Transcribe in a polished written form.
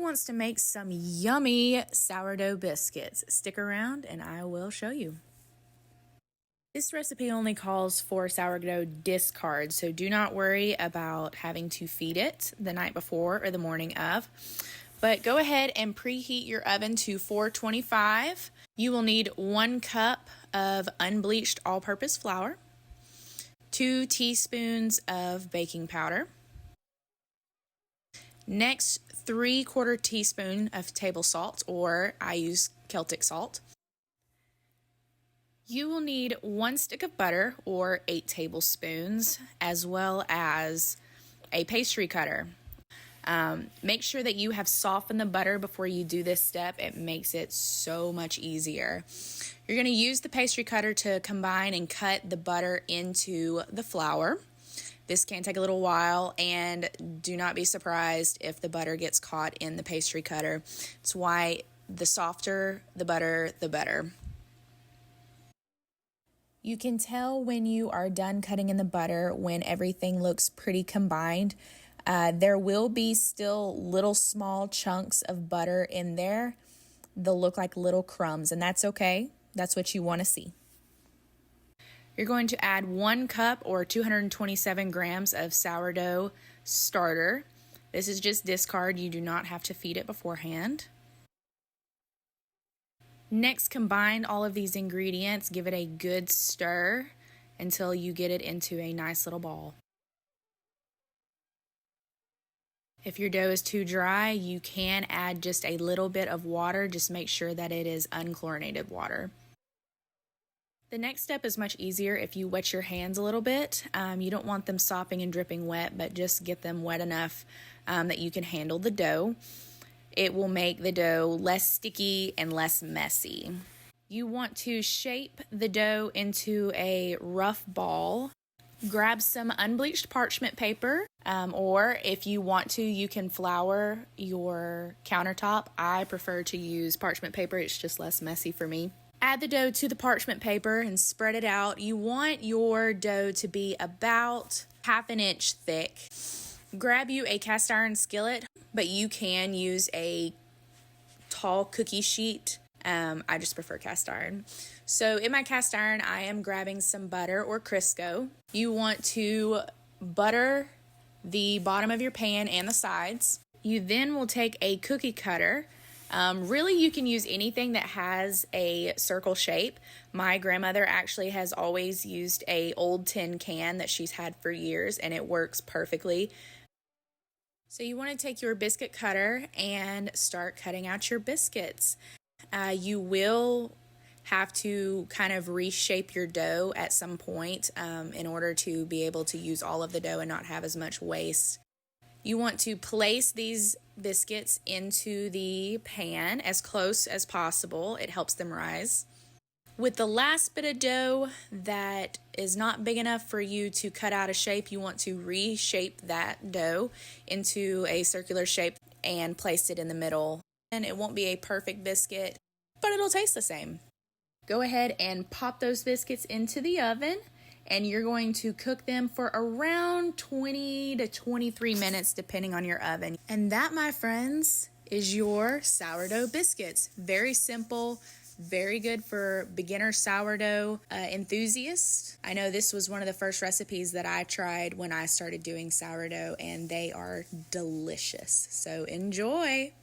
Who wants to make some yummy sourdough biscuits? Stick around and I will show you. This recipe only calls for sourdough discard, so do not worry about having to feed it the night before or the morning of. But go ahead and preheat your oven to 425. You will need 1 cup of unbleached all-purpose flour, 2 teaspoons of baking powder. Next, 3/4 teaspoon of table salt, or I use Celtic salt. You will need 1 stick of butter, or 8 tablespoons, as well as a pastry cutter. Make sure that you have softened the butter before you do this step. It makes it so much easier. You're going to use the pastry cutter to combine and cut the butter into the flour. This can take a little while, and do not be surprised if the butter gets caught in the pastry cutter. It's why the softer the butter, the better. You can tell when you are done cutting in the butter when everything looks pretty combined. There will be still little small chunks of butter in there. They'll look like little crumbs, and that's okay. That's what you want to see. You're going to add 1 cup or 227 grams of sourdough starter. This is just discard. You do not have to feed it beforehand. Next, combine all of these ingredients. Give it a good stir until you get it into a nice little ball. If your dough is too dry, you can add just a little bit of water. Just make sure that it is unchlorinated water. The next step is much easier if you wet your hands a little bit. You don't want them sopping and dripping wet, but just get them wet enough that you can handle the dough. It will make the dough less sticky and less messy. You want to shape the dough into a rough ball. Grab some unbleached parchment paper, or if you want to, you can flour your countertop. I prefer to use parchment paper. It's just less messy for me. Add the dough to the parchment paper and spread it out. You want your dough to be about 1/2 inch thick. Grab you a cast iron skillet, but you can use a tall cookie sheet. I just prefer cast iron. So in my cast iron, I am grabbing some butter or Crisco. You want to butter the bottom of your pan and the sides. You then will take a cookie cutter. Really, you can use anything that has a circle shape. My grandmother actually has always used a old tin can that she's had for years, and it works perfectly. So you want to take your biscuit cutter and start cutting out your biscuits. You will have to kind of reshape your dough at some point in order to be able to use all of the dough and not have as much waste. You want to place these biscuits into the pan as close as possible. It helps them rise. With the last bit of dough that is not big enough for you to cut out a shape, you want to reshape that dough into a circular shape and place it in the middle. And it won't be a perfect biscuit, but it'll taste the same. Go ahead and pop those biscuits into the oven, and you're going to cook them for around 20 to 23 minutes depending on your oven. And that, my friends, is your sourdough biscuits. Very simple, very good for beginner sourdough enthusiasts. I know this was one of the first recipes that I tried when I started doing sourdough, and they are delicious. So enjoy.